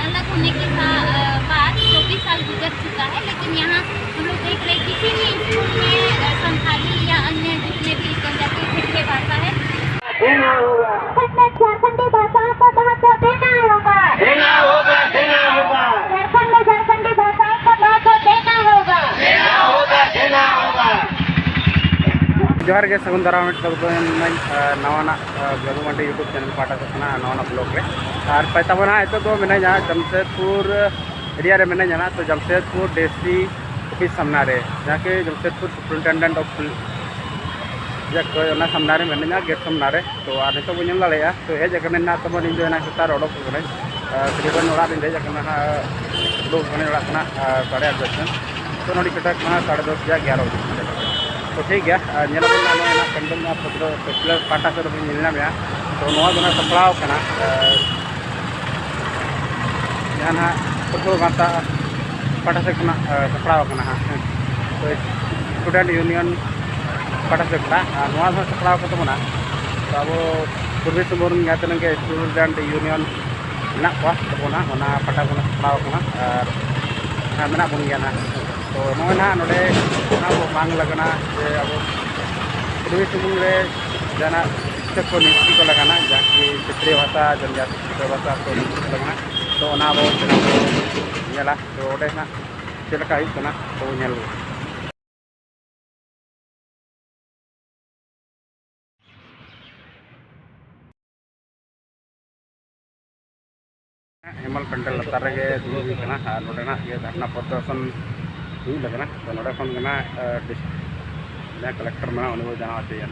अलग होने के बाद 24 साल गुजर चुका है, लेकिन यहाँ हम लोग देख रहे हैं किसी भी स्कूल में संथाली या अन्य जितने भी जनजातीय क्षेत्रीय भाषा है झारखंडी भाषाओं को महत्व देना होगा, झारखंड में झारखंडी भाषाओं को महत्व देना होगा। जोहार गे सगुन दाराम नवाना जगमंडी यूट्यूब चैनल पाटा नवाना ब्लॉग रे और पैताबना इतो तो मेना जमशेदपुर एरिया रे मेना तो जमशेदपुर डीसी ऑफिस सामना रे जाके जमशेदपुर सुपरिटेंडेंट ऑफ सामना रे मेना गेट सामना रे तो और नितो बन दाड़ा तो हेज ना तब इन सेतार ओडक तकरीबन ओड़ा हेज लोग साढ़े 8 बजे तो नोड़ी कटा 10:30 या 11 बजे तो ठीक है कंडम पत्र पाटा से मिलना तो सपड़ा जहाँ पठुआ गाता पाटा से सपड़ा तो स्टूडेंट यूनियन पाटा से सपड़ा तबना तो अब पूर्वी सिंहभूम जहाँ तक स्टूडेंट यूनियन तबना पाटा को सपड़ा मेना बन गया तो नॉय ना नोडे मांग लगना जे अब पूर्वी सिंहभूम रे जाना शिक्षक को नियुक्ति को लगाना जहाँ की क्षेत्रीय भाषा जनजाति क्षेत्रीय भाषा को नियुक्ति लगना तो अब तो ओडे ना चलका तो नेल हेमल पेंडल लतार रे नोडेना धरना प्रदर्शन हुई लगना तो नोडे कलेक्टर में उन्हें जाना चाहिए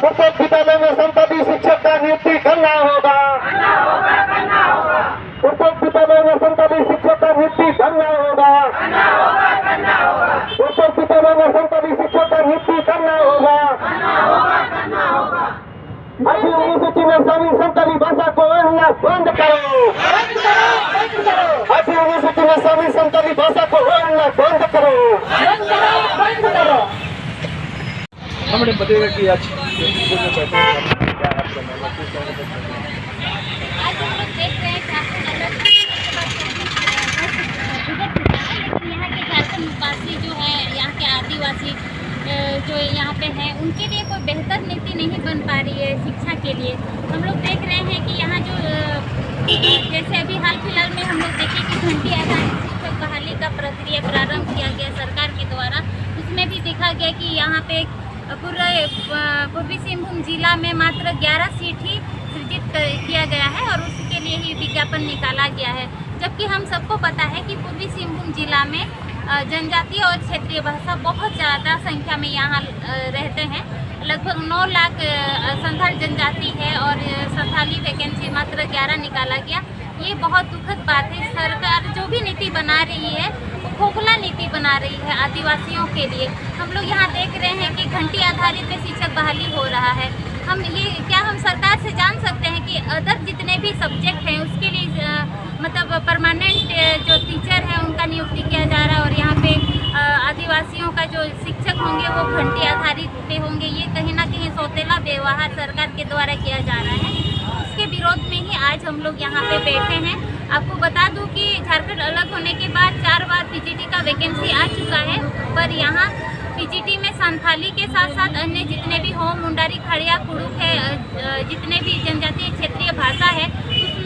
प्रत्येक विद्यालय में संताली शिक्षक का नियुक्ति करना होगा, प्रत्येक विद्यालय में संताली शिक्षक का नियुक्ति करना होगा, प्रत्येक विद्यालय में संताली शिक्षक का नियुक्ति करना होगा। अभी यूनिवर्सिटी में सभी संताली भाषा को बंद करो, अभी यूनिवर्सिटी में सभी संताली भाषा को बंद करो। हमें बताइएगा कि आज आज हम लोग देख रहे हैं यहाँ के झारखंडवासी जो है, यहाँ के आदिवासी जो यहाँ पे हैं, उनके लिए कोई बेहतर नीति नहीं बन पा रही है शिक्षा के लिए। हम लोग देख रहे हैं कि यहाँ जो जैसे अभी हाल फिलहाल में हम लोग देखें कि घंटी आधारित शिक्षक बहाली का प्रक्रिया प्रारंभ किया गया सरकार के द्वारा, उसमें भी देखा गया कि यहाँ पे पूर्वी सिंहभूम जिला में मात्र 11 सीट ही सृजित किया गया है और उसके लिए ही विज्ञापन निकाला गया है। जबकि हम सबको पता है कि पूर्वी सिंहभूम जिला में जनजातीय और क्षेत्रीय भाषा बहुत ज़्यादा संख्या में यहाँ रहते हैं। लगभग 9 लाख संथाल जनजाति है और संथाली वैकेंसी मात्र 11 निकाला गया। ये बहुत दुखद बात है। सरकार जो भी नीति बना रही है वो खोखला नीति बना रही है आदिवासियों के लिए। हम लोग यहाँ देख रहे हैं कि घंटी आधारित पे शिक्षक बहाली हो रहा है। हम सरकार से जान सकते हैं कि अदर जितने भी सब्जेक्ट हैं उसके लिए मतलब परमानेंट जो टीचर हैं उनका नियुक्ति किया जा रहा है और यहाँ पे आदिवासियों का जो शिक्षक होंगे वो घंटी आधारित पे होंगे। ये कहीं ना कहीं सौतेला व्यवहार सरकार के द्वारा किया जा रहा है। उसके विरोध में ही आज हम लोग यहाँ पे बैठे हैं। आपको बता दूं कि झारखंड अलग होने के बाद 4 बार पीजीटी का वैकेंसी आ चुका है, पर यहाँ पीजीटी में संथाली के साथ साथ अन्य जितने भी होम, मुंडारी, खड़िया, कुड़ुक है, जितने भी जनजातीय क्षेत्रीय भाषा है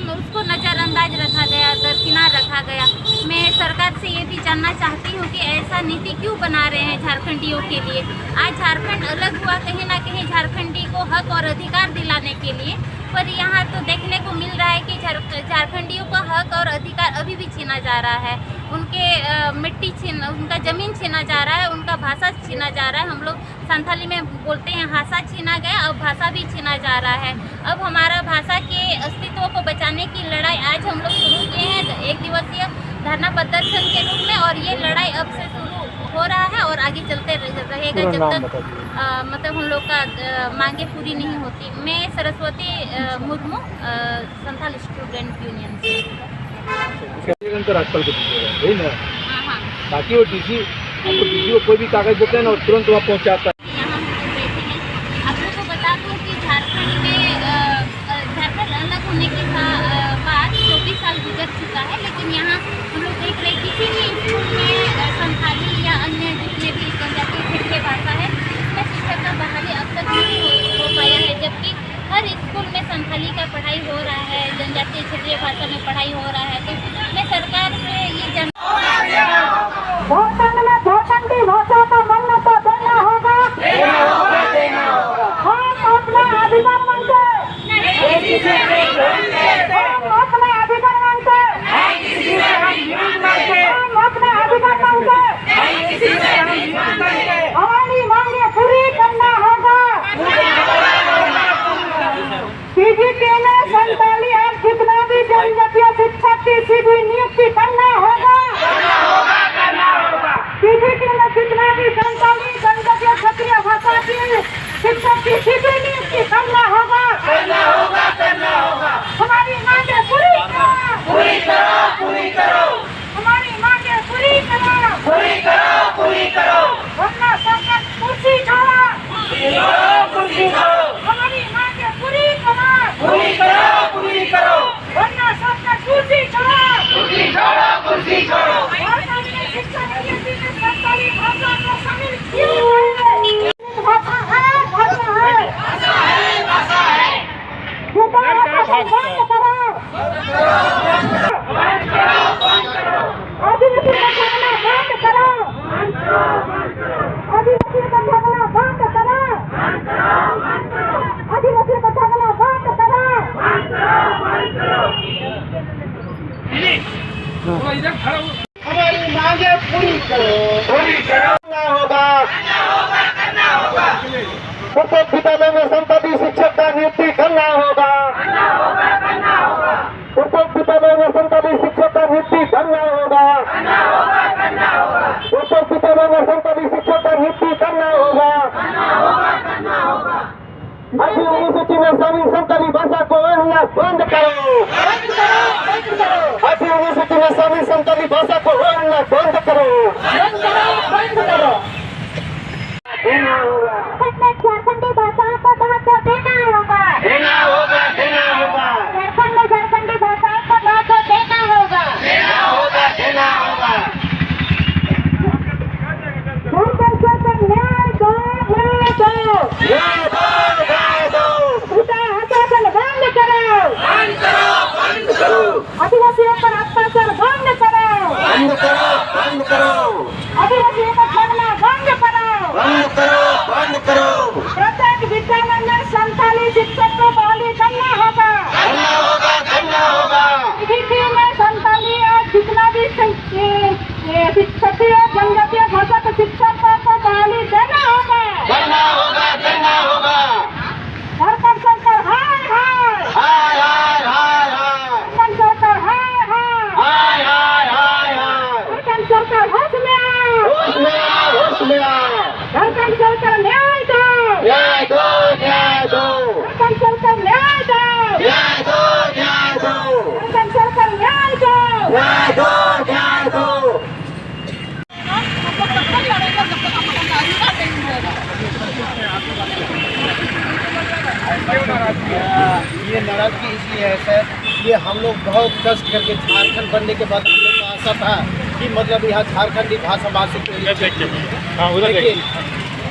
उसको नज़रअंदाज रखा गया, दरकिनार रखा गया। मैं सरकार से ये भी जानना चाहती हूँ कि ऐसा नीति क्यों बना रहे हैं झारखंडियों के लिए। आज झारखंड अलग हुआ कहीं ना कहीं झारखंडी को हक और अधिकार दिलाने के लिए, पर यहाँ तो देखने को मिल रहा है कि झारखंडियों का हक और अधिकार अभी भी छीना जा रहा है। उनके उनका ज़मीन छीना जा रहा है, उनका भाषा छीना जा रहा है। हम लोग संथाली में बोलते हैं भाषा छीना गया, अब भाषा भी छीना जा रहा है। अब हमारा भाषा के अस्तित्व को बचाने की लड़ाई आज हम लोग शुरू किए हैं 1 दिवसीय धरना प्रदर्शन के रूप में, और ये लड़ाई अब से शुरू हो रहा है और आगे चलते रहेगा जब तक मतलब हम लोग का मांगे पूरी नहीं होती। मैं सरस्वती मुर्मू, संथाल स्टूडेंट यूनियन से। राजपाल को दीजिएगा, वही ना। हाँ हाँ, बाकी वो डीसी, आपको डीसी को कोई भी कागज देते हैं ना और तुरंत वहाँ पहुँचाता है। यहाँ हम लोग बैठे हैं। आप लोग को बता दूँ कि झारखंड में झारखंड अलग होने के बाद 24 साल गुजर चुका है, लेकिन यहाँ हम लोग देख रहे हैं किसी भी स्कूल में संथाली या अन्य जितने भी जनजातीय क्षेत्रीय भाषा है उसमें शिक्षक का बहाली अब तक नहीं हो पाया है, जबकि हर स्कूल में संथाली का पढ़ाई हो रहा है, जनजातीय क्षेत्रीय भाषा में पढ़ाई हो रहा है। तो मैं सरकार से ये झारखंड में झारखंडी भाषा को मान्यता देना होगा। हम अपना अधिकार मांगते, हम अपना अधिकार मांगते, हम अपना अधिकार मांगते, हमारी मांगे पूरी करना होगा। सीजीपी में संताली और जितना भी जनजातीय शिक्षक की सीधी नियुक्ति करना होगा। सीजीपी में जितना भी संताली जनजातीय क्षेत्रीय भाषा की शिक्षक की सीधी नियुक्ति करना होगा। हमारी मांगे पूरी करो, हमारी मांगे पूरी करो, वरना सरकार कुर्सी छोड़ो, हमारी मांगे पूरी करो, वरना सरकार कुर्सी छोड़ो। शिक्षा नीति में सरकारी भाषा को शामिल किया भाषा है। हमारी मांगे पूरी करो होगा। प्रत्येक विद्यालय में संताली शिक्षक का नियुक्ति करना होगा। प्रत्येक विद्यालय में संताली शिक्षक का नियुक्ति करना होगा। प्रत्येक विद्यालय में संताली शिक्षक का नियुक्ति करना होगा। अभी अनुसूची में शामिल संताली भाषा को बंद करो। अभी अनुसूची में शामिल संताली भाषा को बंद करो। झारखंडी भाषा को महत्व देना होगा। झारखंड में झारखंडी भाषा को महत्व देना होगा। झारखंड न्याय दो। अत्याचार बंद करो। आदिवासियों पर अत्याचार बंद करो। आदिवासियों को छोड़ना बंद करो। प्रत्येक विद्यालय में संताली शिक्षक को बहाली करना होगा। सीजीपी में संताली और जितना भी क्षेत्रीय जनजातीय भाषा के शिक्षकों को बहाली देना होगा। झारखंड सरकार हाय। झारखंड सरकार हाय। झारखंड सरकार होश में आओ। झारखंड सरकार न्याय दो। झारखंड सरकार न्याय दो। झारखंड सरकार न्याय दो। ये नाराजगी इसलिए है सर, ये हम लोग बहुत कष्ट करके झारखंड बनने के बाद हम लोग को आशा था कि मतलब यहाँ झारखंडी भाषा भाषी के लिए, लेकिन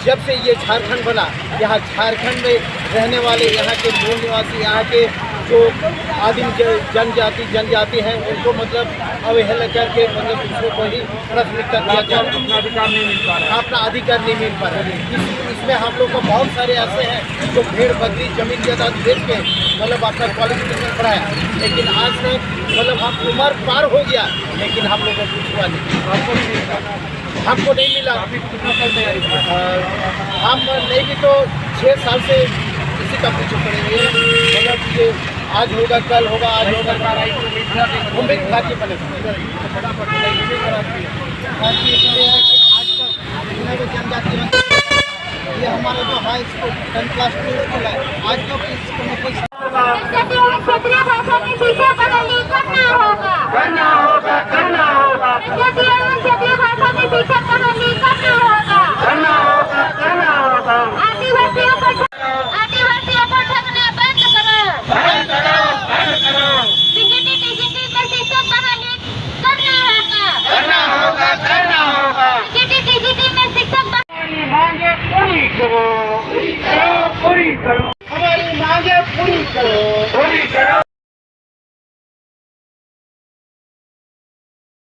जब से ये झारखंड बना, यहाँ झारखंड में रहने वाले यहाँ के मूल निवासी, यहाँ के जो आदिम जनजाति हैं उनको मतलब अवहेलना करके मतलब दूसरों को ही प्राथमिकता दिया जा रहा है। अपना अधिकार नहीं मिल पा रहा है। इसमें हम लोग को बहुत सारे ऐसे हैं जो भेड़ बकरी जमीन जायदाद बेच के मतलब अपना क्वालिफिकेशन बढ़ाया, लेकिन आज तक मतलब हम उम्र पार हो गया लेकिन हम लोगों को कुछ हुआ नहीं, हमको नहीं मिला। हम नहीं भी तो 6 साल से इसी का पीछे पड़े हुए, मतलब ये आज होगा कल होगा आज होगा उम्मीद खाती बने इसलिए है कि आज तक जितने भी जनजाति ये हमारा जो हाई स्कूल 10 क्लास 2 स्कूल है आज तक इसको में कोई क्षेत्रीय भाषा में शिक्षा बहाली करना होगा क्षेत्रीय भाषा में शिक्षा बहाली करना होगा आदिवासियों को ठगना बंद करो टीजीटी में शिक्षा बहाली करना होगा टीजीटी में शिक्षा बहाली मांगे पूरी करो